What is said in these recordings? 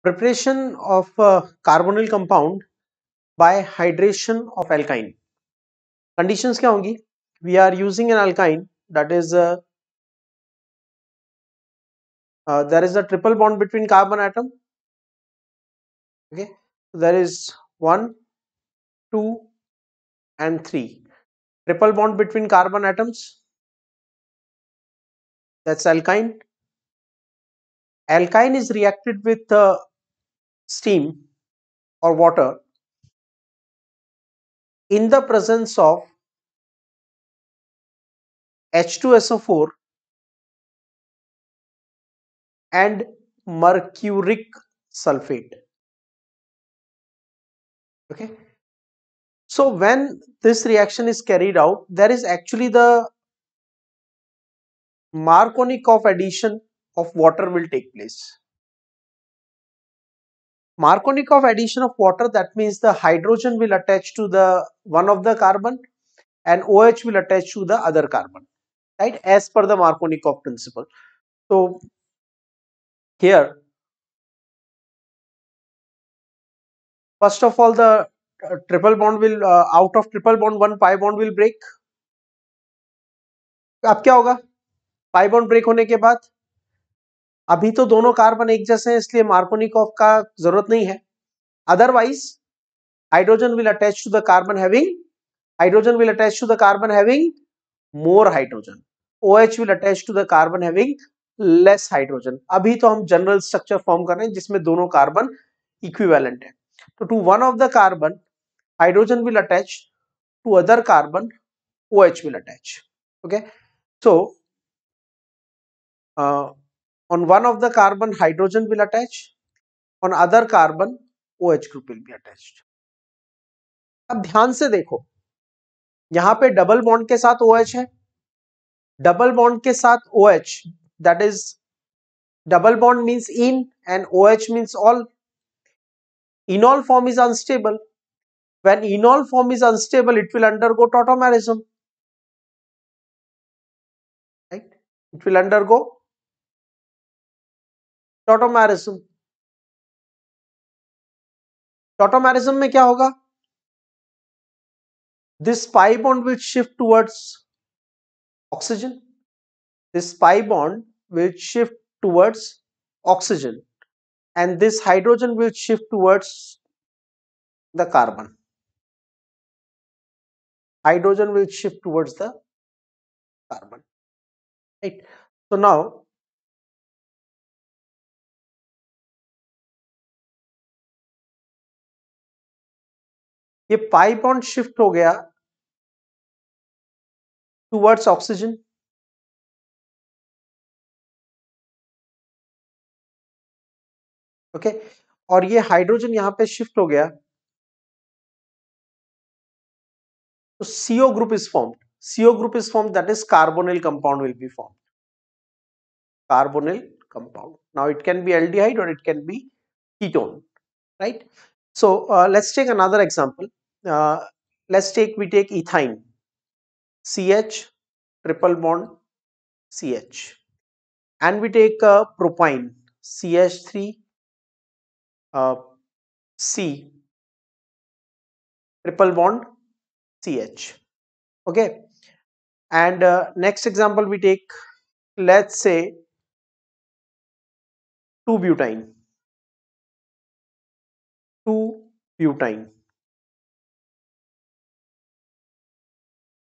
Preparation of a carbonyl compound by hydration of alkyne. Conditions क्या होंगी? We are using an alkyne, that is there is a triple bond between carbon atom. Okay, there is 1, 2 and 3. Triple bond between carbon atoms, that's alkyne. Alkyne is reacted with steam or water in the presence of H2SO4 and mercuric sulfate. Okay, so when this reaction is carried out, there is actually the Markovnikov addition of water will take place. Markovnikov addition of water, that means the hydrogen will attach to the one of the carbon and OH will attach to the other carbon, right, as per the Markovnikov principle. So here, first of all, the triple bond will out of triple bond one pi bond will break. अब क्या होगा? pi bond break होने के बाद अभी तो दोनों carbon एक जैसे हैं, इसलिए मार्कोनिकॉफ का जरूरत नहीं है. Otherwise hydrogen will attach to the carbon having more hydrogen. OH will attach to the carbon having less hydrogen. अभी तो हम जनरल स्ट्रक्चर फॉर्म कर रहे हैं जिसमें दोनों कार्बन इक्विवेलेंट है. तो to one of the carbon hydrogen will attach, to other carbon OH will attach. Okay, so on one of the carbon hydrogen will attach, on other carbon OH group will be attached. अब ध्यान से देखो, यहां पे double bond के साथ OH है, double bond के साथ OH, that is double bond means in and OH means all. Enol form is unstable. When enol form is unstable, it will undergo tautomerism, right? It will undergo tautomerism. Tautomerism में क्या होगा? This pi bond will shift towards oxygen. This pi bond will shift towards oxygen, and this hydrogen will shift towards the carbon. Hydrogen will shift towards the carbon, right? So now ये pi bond shift हो गया towards oxygen, okay, और ये hydrogen यहां पे shift हो गया, तो CO group is formed. CO group is formed, that is carbonyl compound will be formed. Carbonyl compound. Now it can be aldehyde or it can be ketone, right? So let's take another example. We take ethine, CH triple bond CH, and we take propine, CH3 C triple bond CH. Okay, and next example we take, let's say 2-butene.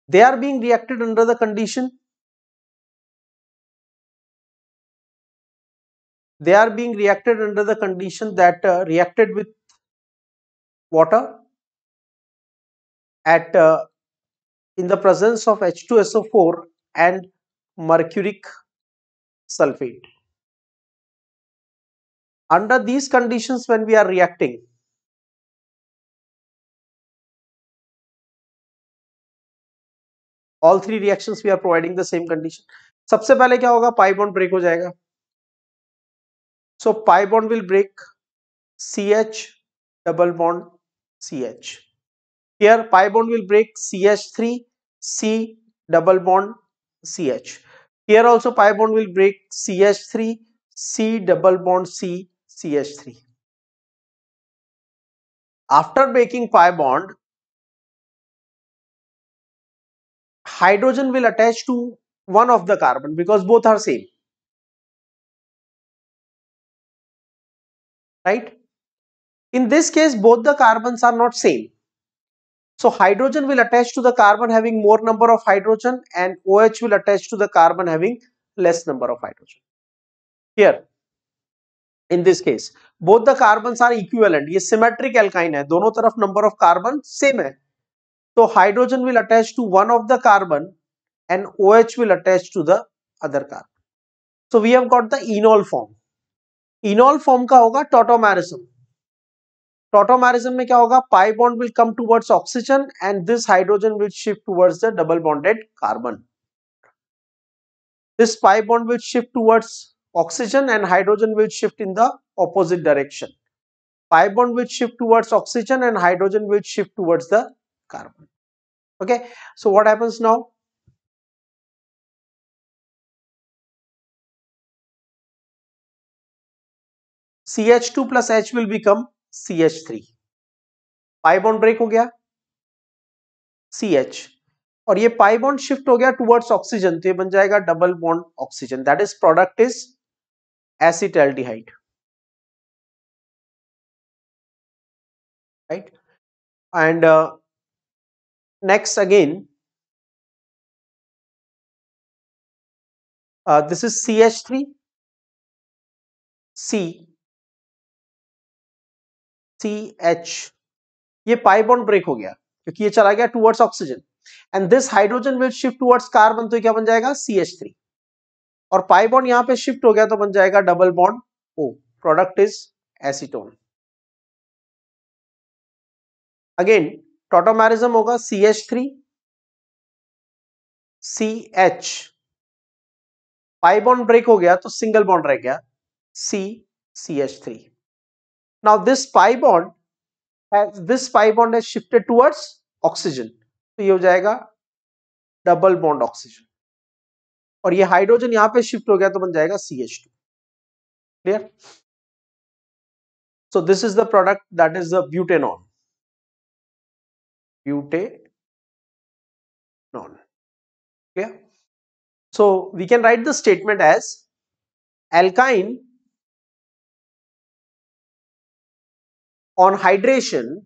They are being reacted under the condition. They are being reacted under the condition that reacted with water at in the presence of H2SO4 and mercuric sulfate. Under these conditions, when we are reacting, all three reactions we are providing the same condition. सबसे पहले क्या होगा? pi bond break हो जाएगा. So pi bond will break, CH double bond CH. Here pi bond will break, CH3 C double bond CH. Here also pi bond will break, CH3 C double bond C CH3. After breaking pi bond, hydrogen will attach to one of the carbon because both are same, right? In this case, both the carbons are not same. So hydrogen will attach to the carbon having more number of hydrogen and OH will attach to the carbon having less number of hydrogen. Here, in this case, both the carbons are equivalent. ये symmetric alkyne है, दोनों तरफ number of carbon same है. So hydrogen will attach to one of the carbon and OH will attach to the other carbon. So we have got the enol form. Enol form का होगा tautomerism. Tautomerism में क्या होगा? Pi bond will come towards oxygen and this hydrogen will shift towards the double bonded carbon. This pi bond will shift towards oxygen and hydrogen will shift in the opposite direction. Pi bond will shift towards oxygen and hydrogen will shift towards the carbon. Okay, so what happens now? CH2 plus H will become CH3. Pi bond break हो गया, CH, और ये pi bond shift हो गया towards oxygen, तो ये बन जाएगा double bond oxygen. That is product is acetaldehyde, right? And next again, this is CH3, C, CH. ये pi bond break हो गया क्योंकि ये चला गया towards oxygen and this hydrogen will shift towards carbon, तो क्या बन जाएगा CH3 और pi bond यहाँ पे shift हो गया तो बन जाएगा double bond O. Product is acetone. Again tautomerism होगा CH3, CH, pi bond break हो गया तो single bond रह गया C, CH3. Now this pi bond has shifted towards oxygen, तो ये हो जाएगा double bond oxygen और ये हाइड्रोजन यहाँ पे शिफ्ट हो गया तो बन जाएगा CH2. Clear? So this is the product, that is the butanol. Butanol. Clear? So we can write the statement as alkyne on hydration,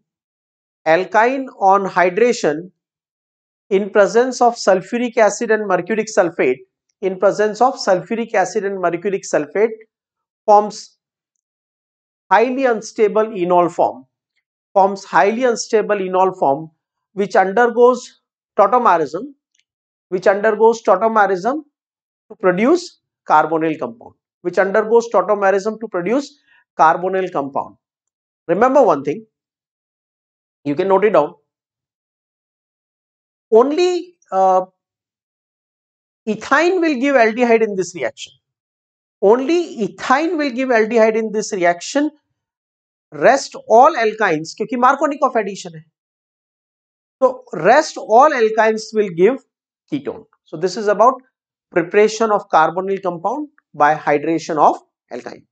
in presence of sulfuric acid and mercuric sulfate, forms highly unstable enol form, which undergoes tautomerism to produce carbonyl compound. Remember one thing, you can note it down. Only ethyne will give aldehyde in this reaction. Rest all alkynes, क्योंकि Markovnikov addition है, so rest all alkynes will give ketone. So this is about preparation of carbonyl compound by hydration of alkyne.